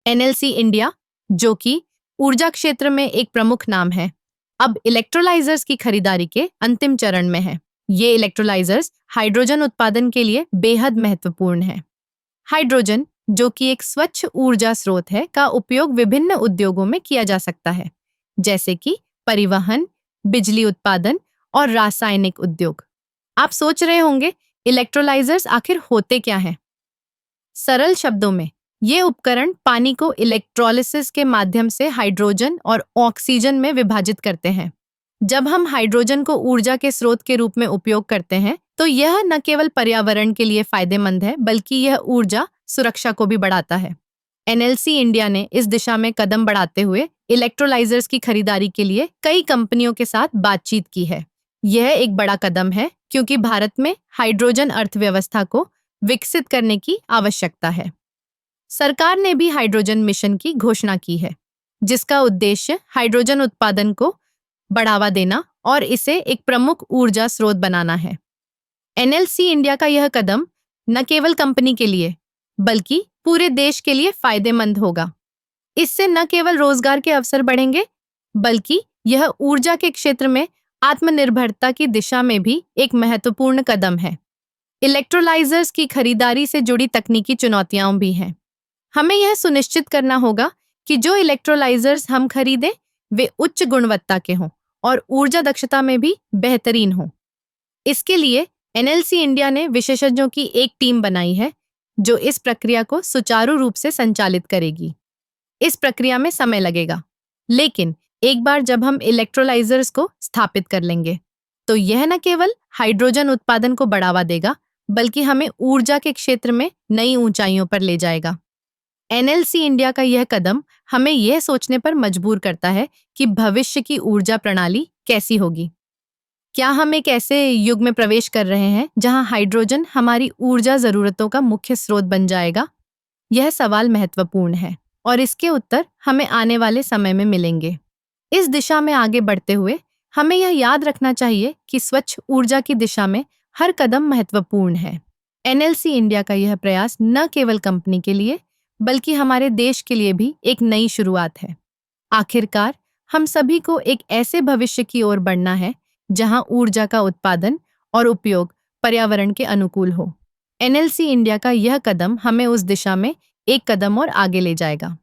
NLC India, जो कि ऊर्जा क्षेत्र में एक प्रमुख नाम है, अब इलेक्ट्रोलाइजर्स की खरीदारी के अंतिम चरण में है। ये इलेक्ट्रोलाइजर्स हाइड्रोजन उत्पादन के लिए बेहद महत्वपूर्ण है। हाइड्रोजन, जो कि एक स्वच्छ ऊर्जा स्रोत है, का उपयोग विभिन्न उद्योगों में किया जा सकता है, जैसे कि परिवहन, बिजली उत्पादन और रासायनिक उद्योग। आप सोच रहे होंगे, इलेक्ट्रोलाइजर्स आखिर होते क्या हैं? सरल शब्दों में, ये उपकरण पानी को इलेक्ट्रोलिसिस के माध्यम से हाइड्रोजन और ऑक्सीजन में विभाजित करते हैं। जब हम हाइड्रोजन को ऊर्जा के स्रोत के रूप में उपयोग करते हैं, तो यह न केवल पर्यावरण के लिए फायदेमंद है, बल्कि यह ऊर्जा सुरक्षा को भी बढ़ाता है। एनएलसी इंडिया ने इस दिशा में कदम बढ़ाते हुए इलेक्ट्रोलाइजर्स की खरीदारी के लिए कई कंपनियों के साथ बातचीत की है। यह एक बड़ा कदम है, क्योंकि भारत में हाइड्रोजन अर्थव्यवस्था को विकसित करने की आवश्यकता है। सरकार ने भी हाइड्रोजन मिशन की घोषणा की है, जिसका उद्देश्य हाइड्रोजन उत्पादन को बढ़ावा देना और इसे एक प्रमुख ऊर्जा स्रोत बनाना है। एनएलसी इंडिया का यह कदम न केवल कंपनी के लिए, बल्कि पूरे देश के लिए फायदेमंद होगा। इससे न केवल रोजगार के अवसर बढ़ेंगे, बल्कि यह ऊर्जा के क्षेत्र में आत्मनिर्भरता की दिशा में भी एक महत्वपूर्ण कदम है। इलेक्ट्रोलाइजर्स की खरीदारी से जुड़ी तकनीकी चुनौतियां भी हैं। हमें यह सुनिश्चित करना होगा कि जो इलेक्ट्रोलाइजर्स हम खरीदें, वे उच्च गुणवत्ता के हों और ऊर्जा दक्षता में भी बेहतरीन हों। इसके लिए एनएलसी इंडिया ने विशेषज्ञों की एक टीम बनाई है, जो इस प्रक्रिया को सुचारू रूप से संचालित करेगी। इस प्रक्रिया में समय लगेगा, लेकिन एक बार जब हम इलेक्ट्रोलाइजर्स को स्थापित कर लेंगे, तो यह न केवल हाइड्रोजन उत्पादन को बढ़ावा देगा, बल्कि हमें ऊर्जा के क्षेत्र में नई ऊंचाइयों पर ले जाएगा। एनएलसी इंडिया का यह कदम हमें यह सोचने पर मजबूर करता है कि भविष्य की ऊर्जा प्रणाली कैसी होगी। क्या हम एक ऐसे युग में प्रवेश कर रहे हैं जहां हाइड्रोजन हमारी ऊर्जा जरूरतों का मुख्य स्रोत बन जाएगा? यह सवाल महत्वपूर्ण है और इसके उत्तर हमें आने वाले समय में मिलेंगे। इस दिशा में आगे बढ़ते हुए हमें यह याद रखना चाहिए कि स्वच्छ ऊर्जा की दिशा में हर कदम महत्वपूर्ण है। एनएलसी इंडिया का यह प्रयास न केवल कंपनी के लिए, बल्कि हमारे देश के लिए भी एक नई शुरुआत है। आखिरकार हम सभी को एक ऐसे भविष्य की ओर बढ़ना है जहां ऊर्जा का उत्पादन और उपयोग पर्यावरण के अनुकूल हो। एनएलसी इंडिया का यह कदम हमें उस दिशा में एक कदम और आगे ले जाएगा।